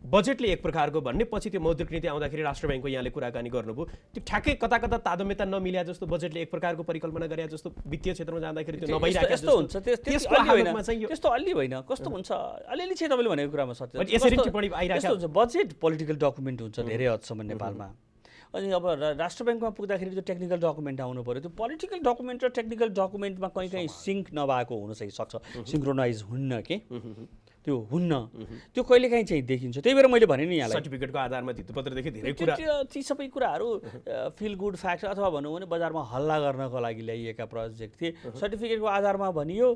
बजेटले एक प्रकारको भन्ने पछि त्यो मौद्रिक नीति आउँदाखेरि राष्ट्र ब्याङ्कको यहाँले कुराकानी गर्नुभयो त्यो ठ्याक्कै कता कता तादम्यता नमिल्या जस्तो बजेटले एक प्रकारको परिकल्पना गरे जस्तो वित्तीय क्षेत्रमा जाँदाखेरि त्यो नभइरहेको यस्तो हुन्छ त्यसको हालतमा चाहिँ त्यस्तो अलि होइन कस्तो हुन्छ अलिअलि चाहिँ तपाईँले भनेको कुरामा सत्य यसरी टिप्पणी आइरहेको हुन्छ बजेट पोलिटिकल डकुमेन्ट हुन्छ धेरै हदसम्म नेपालमा अनि अब राष्ट्र ब्याङ्कमा पुग्दाखेरि त्यो टेक्निकल डकुमेन्ट आउनु पऱ्यो त्यो पोलिटिकल डकुमेन्ट र टेक्निकल डकुमेन्टमा कहीँ सिङ्क नभएको हुन सक्छ सिङ्क्रोनाइज हुन्न के त्यो हुन्न त्यो कहिलेकाहीँ चाहिँ देखिन्छ त्यही भएर मैले भने नि यहाँलाई सर्टिफिकेटको आधारमा धितोपत्रदेखि धेरै कुरा ती सबै कुराहरू फिल गुड फ्याक्ट अथवा भनौँ भने बजारमा हल्ला गर्नको लागि ल्याइएका प्रोजेक्ट थिए सर्टिफिकेटको आधारमा भनियो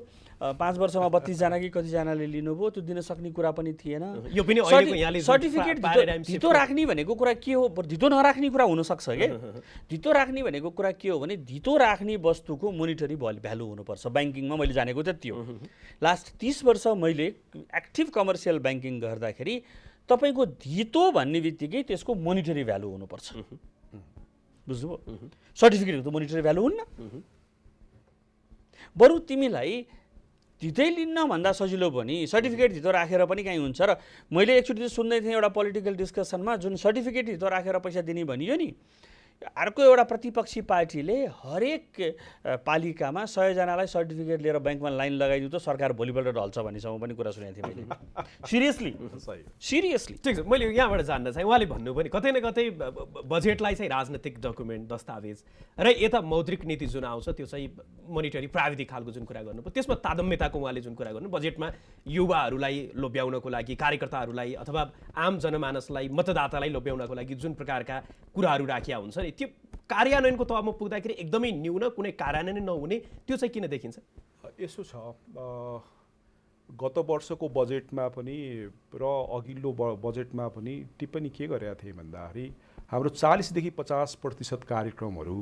5 वर्षमा 32 जना कि कतिजनाले लिनुभयो त्यो दिन सक्ने कुरा पनि थिएन यो पनि अहिलेको यहाँले सर्टिफिकेट धितो राख्ने भनेको कुरा के हो धितो नराख्ने कुरा हुनसक्छ के धितो राख्ने भनेको कुरा के हो भने धितो राख्ने वस्तुको मोनिटरी भ्यालु हुनुपर्छ ब्याङ्किङमा मैले जानेको त्यति हो लास्ट 30 वर्ष मैले एक्टिभ कमर्सियल ब्याङ्किङ गर्दाखेरि तपाईँको धितो भन्ने बित्तिकै त्यसको मोनिटरी भ्यालु हुनुपर्छ बुझ्नुभयो सर्टिफिकेटको त मोनिटरी भ्यालु हुन्न बरु तिमीलाई धितै लिन्न भन्दा सजिलो पनि सर्टिफिकेट धितो राखेर पनि काहीँ हुन्छ र मैले एकचोटि सुन्दै थिएँ एउटा पोलिटिकल डिस्कसनमा जुन सर्टिफिकेट धितो राखेर पैसा दिने भनियो नि अर्को एउटा प्रतिपक्षी पार्टीले हरेक पालिकामा 100 जनालाई सर्टिफिकेट लिएर ब्याङ्कमा लाइन लगाइदिउँ त सरकार भोलिपल्ट ढल्छ भन्नेसम्म पनि कुरा सुनेको थिएँ मैले सिरियसली ठिक छ मैले यहाँबाट जान्न चाहिँ उहाँले भन्नु पनि कतै न कतै बजेटलाई चाहिँ राजनैतिक डकुमेन्ट दस्तावेज र यता मौद्रिक नीति जुन आउँछ त्यो चाहिँ मोनिटरी प्राविधिक खालको जुन कुरा गर्नु त्यसमा तादम्यताको उहाँले जुन कुरा गर्नु बजेटमा युवाहरूलाई लोभ्याउनको लागि कार्यकर्ताहरूलाई अथवा आम जनमानसलाई मतदातालाई लोभ्याउनको लागि जुन प्रकारका कुराहरू राखिया हुन्छ नि त्यो कार्यान्वयनको तहमा पुग्दाखेरि एकदमै न्यून कुनै कार्यान्वयन नहुने त्यो चाहिँ किन देखिन्छ यसो छ गत वर्षको बजेटमा पनि र अघिल्लो बजेटमा पनि टिप्पणी के गरेका थिए भन्दाखेरि हाम्रो 40 देखि 50% कार्यक्रमहरू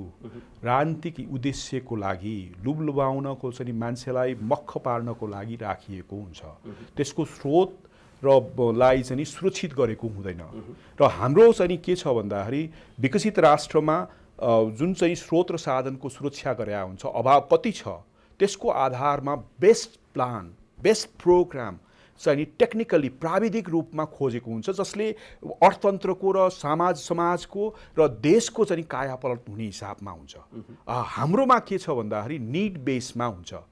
राजनीतिक उद्देश्यको लागि लुभाउनको चाहिँ मान्छेलाई मक्ख पार्नको लागि राखिएको हुन्छ त्यसको स्रोत र लाई चाहिँ सुरक्षित गरेको हुँदैन र हाम्रो चाहिँ के छ भन्दाखेरि विकसित राष्ट्रमा जुन चाहिँ स्रोत र साधनको सुरक्षा गरे हुन्छ अभाव कति छ त्यसको आधारमा बेस्ट प्लान बेस्ट प्रोग्राम चाहिँ टेक्निकली प्राविधिक रूपमा खोजेको हुन्छ जसले अर्थतन्त्रको र समाजको र देशको चाहिँ कायापलट हुने हिसाबमा हुन्छ हाम्रोमा के छ भन्दाखेरि निड बेसमा हुन्छ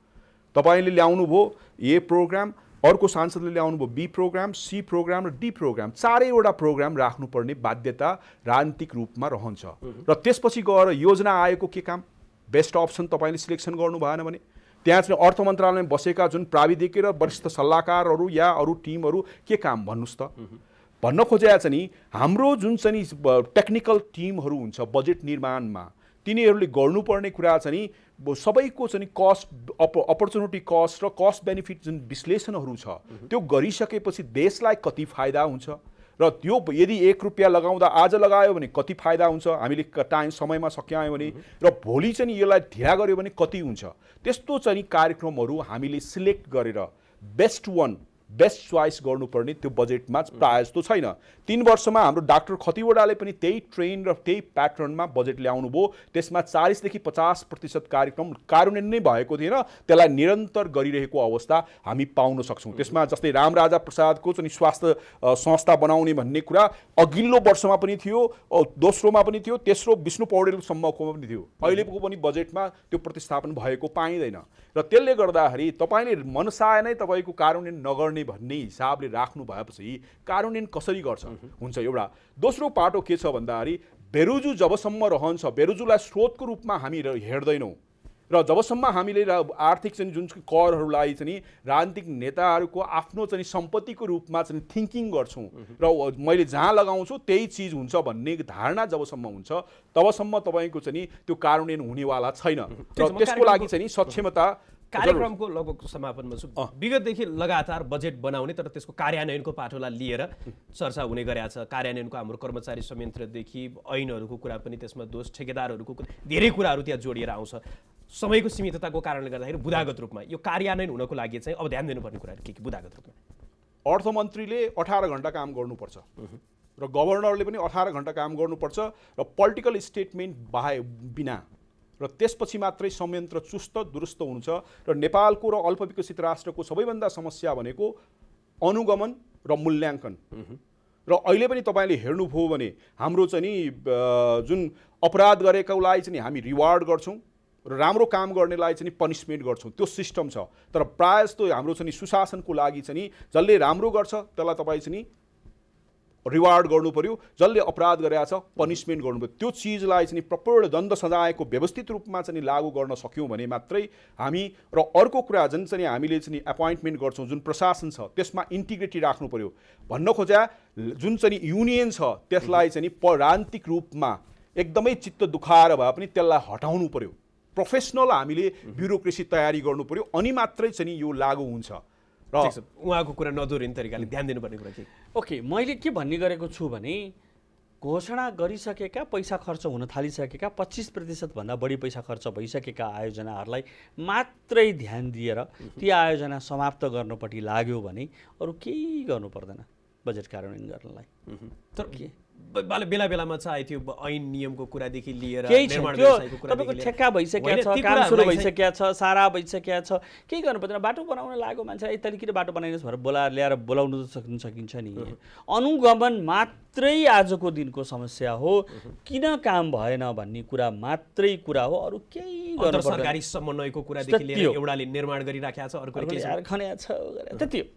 तपाईले ल्याउनुभयो ए प्रोग्राम अर्को सांसदले ल्याउनुभयो बी प्रोग्राम सी प्रोग्राम र डी प्रोग्राम चारैवटा प्रोग्राम राख्नुपर्ने बाध्यता राजनीतिक रूपमा रहन्छ र त्यसपछि गएर योजना आएको के काम बेस्ट अप्सन तपाईँले सिलेक्सन गर्नु भएन भने त्यहाँ चाहिँ अर्थ मन्त्रालयमा बसेका जुन प्राविधिक र वरिष्ठ सल्लाहकारहरू या अरू टिमहरू के काम भन्नुहोस् त भन्न खोजेको छ नि हाम्रो जुन चाहिँ टेक्निकल टिमहरू हुन्छ बजेट निर्माणमा तिनीहरूले गर्नुपर्ने कुरा चाहिँ सबैको चाहिँ कस्ट अपर्च्युनिटी कस्ट र कस्ट बेनिफिट जुन विश्लेषणहरू छ त्यो गरिसकेपछि देशलाई कति फाइदा हुन्छ र त्यो यदि 1 रुपैयाँ लगाउँदा आज लगायो भने कति फाइदा हुन्छ हामीले टाइम समयमा सकिआयो भने र भोलि चाहिँ यसलाई ढिला गर्यो भने कति हुन्छ त्यस्तो चाहिँ कार्यक्रमहरू हामीले सिलेक्ट गरेर बेस्ट चोइस गर्नुपर्ने त्यो बजेटमा प्रायः जस्तो छैन 3 वर्षमा हाम्रो डाक्टर खतिवडाले पनि त्यही ट्रेन र त्यही प्याटर्नमा बजेट ल्याउनु भयो त्यसमा 40 देखि 50% कार्यक्रम कार्यान्वयन नै भएको थिएन त्यसलाई निरन्तर गरिरहेको अवस्था हामी पाउन सक्छौं त्यसमा जस्तै रामराजा प्रसादको चाहिँ स्वास्थ्य संस्था बनाउने भन्ने कुरा अघिल्लो वर्षमा पनि थियो दोस्रोमा पनि थियो तेस्रो विष्णु पौडेलसम्मको पनि थियो अहिलेको पनि बजेटमा त्यो प्रतिस्थापन भएको पाइँदैन र त्यसले गर्दाखेरि तपाईले मनसाय नै तपाईको कार्यान्वयन नगर्ने भन्ने हिसाबले राख्नु भएपछि कार्यान्वयन कसरी गर्छ हुन्छ एउटा दोस्रो पाटो के छ भन्दाखेरि बेरोजु जबसम्म रहन्छ बेरोजुलाई स्रोतको रूपमा हामी हेर्दैनौं र जबसम्म हामीले आर्थिक चाहिँ जुन करहरूलाई चाहिँ राजनीतिक नेताहरूको आफ्नो चाहिँ सम्पत्तिको रूपमा चाहिँ थिंकिङ गर्छौं र मैले जहाँ लगाउँछु त्यही चीज हुन्छ भन्ने धारणा जबसम्म हुन्छ तबसम्म तपाईको चाहिँ त्यो कार्यान्वयन हुनेवाला छैन र त्यसको लागि चाहिँ सक्षमता कार्यक्रमको लगभग समापनमा छु विगतदेखि लगातार बजेट बनाउने तर त्यसको कार्यान्वयनको पाटोलाई लिएर चर्चा हुने गरेको छ कार्यान्वयनको हाम्रो कर्मचारी संयन्त्रदेखि ऐनहरूको कुरा पनि त्यसमा दोष ठेकेदारहरूको धेरै कुराहरू त्यहाँ जोडिएर आउँछ समयको सीमितताको कारणले गर्दाखेरि बुदागत रूपमा यो कार्यान्वयन हुनको लागि चाहिँ अब ध्यान दिनुपर्ने कुराहरू के बुदागत रूपमा अर्थमन्त्रीले 18 घण्टा काम गर्नुपर्छ र गभर्नरले पनि 18 घण्टा काम गर्नुपर्छ र पोलिटिकल स्टेटमेन्ट बिना र त्यसपछि मात्रै संयन्त्र चुस्त दुरुस्त हुन्छ र नेपालको र अल्पविकसित राष्ट्रको सबैभन्दा समस्या भनेको अनुगमन र मूल्याङ्कन र अहिले पनि तपाईँले हेर्नुभयो भने हाम्रो चाहिँ नि जुन अपराध गरेकोलाई चाहिँ हामी रिवार्ड गर्छौँ र राम्रो काम गर्नेलाई चाहिँ पनिसमेन्ट गर्छौँ, त्यो सिस्टम छ। तर प्रायः जस्तो हाम्रो चाहिँ सुशासनको लागि चाहिँ जसले राम्रो गर्छ त्यसलाई तपाईँ चाहिँ रिवार्ड गर्नु पर्यो, जसले अपराध गरेको छ पनिसमेन्ट गर्नु पर्यो। त्यो चिजलाई चाहिँ प्रपर दण्ड सजायको व्यवस्थित रूपमा चाहिँ लागू गर्न सक्यौँ भने मात्रै हामी। र अर्को कुरा जुन चाहिँ हामीले चाहिँ एपोइन्टमेन्ट गर्छौँ, जुन प्रशासन छ त्यसमा इन्टिग्रिटी राख्नु पर्यो। भन्न खोजा जुन चाहिँ युनियन छ त्यसलाई चाहिँ राजनीतिक रूपमा एकदमै चित्त दुखाएर भए पनि त्यसलाई हटाउनु पर्यो। प्रोफेसनल हामीले ब्युरोक्रेसी तयारी गर्नु पर्यो, अनि मात्रै चाहिँ यो लागू हुन्छ। र उहाँको कुरा नदोहोरिने तरिकाले ध्यान दिनुपर्ने कुरा के? ओके, मैले के भन्ने गरेको छु भने घोषणा गरिसकेका, पैसा खर्च हुन थालिसकेका 25% भन्दा बढी पैसा खर्च भइसकेका आयोजनाहरूलाई मात्रै ध्यान दिएर ती आयोजना समाप्त गर्नपट्टि लाग्यो भने अरू केही गर्नु पर्दैन बजेट कार्यान्वयन गर्नलाई। तर के बेला बेलामा चाहिँ त्यो ऐन नियमको कुरादेखि लिएर केही छ, निर्माण त्यो व्यवसायको कुरादेखि तपाईँको लिएर ठेक्का भइसकेको छ, ती काम सुरु कुराहरूलाई भइसकेको छ, सारा भइसकेको छ, केही गर्नु पर्दैन। बाटो बनाउन लाग्यो मान्छे यताले किन बाटो बनाइनुहोस् भनेर ल्याएर बोलाउनु सकिन्छ नि। अनुगमन मात्रै आजको दिनको समस्या हो, किन काम भएन भन्ने कुरा मात्रै कुरा हो, अरू केही गर्नु पर्दैन। सरकारी समन्वयको कुरादेखि लिएर एउटाले निर्माण गरिराखेको छ, अर्कोले के छ खन्या छ त्यति हो।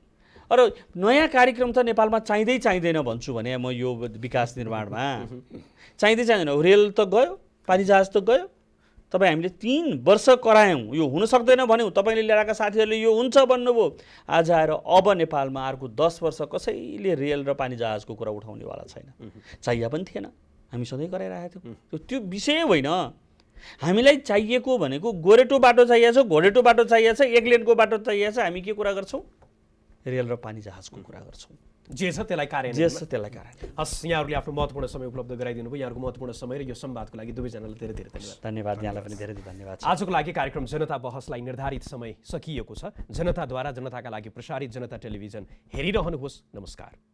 अरू नयाँ कार्यक्रम त नेपालमा चाहिँदैन भन्छु भने म यो विकास निर्माणमा चाहिँदैन। रेल त गयो, पानी जहाज त गयो, तपाईँ हामीले 3 वर्ष करायौँ, यो हुन सक्दैन भन्यौँ, तपाईँले ल्याएका साथीहरूले यो हुन्छ भन्नुभयो। आज आएर अब नेपालमा अर्को 10 वर्ष कसैले रेल र पानी जहाजको कुरा उठाउनेवाला छैन। चाहिए पनि थिएन, हामी सधैँ कराइरहेको थियौँ। त्यो विषय होइन। हामीलाई चाहिएको भनेको गोरेटो बाटो चाहिएको छ, घोडेटो बाटो चाहिएको छ, 1 लेनको बाटो चाहिएको छ। हामी के कुरा गर्छौँ? रेल र पानी जहाजको कुरा गर्छौँ। जे छ त्यसलाई कार्यान्वयन। हस्, यहाँहरूले आफ्नो महत्त्वपूर्ण समय उपलब्ध गराइदिनु भयो। यहाँहरूको महत्त्वपूर्ण समय र यो संवादको लागि दुवैजनालाई धेरै धेरै धन्यवाद। धन्यवाद, यहाँलाई पनि धेरै धन्यवाद। आजको लागि कार्यक्रम जनता बहसलाई निर्धारित समय सकिएको छ। जनताद्वारा जनताका लागि प्रसारित जनता टेलिभिजन हेरिरहनुहोस्। नमस्कार।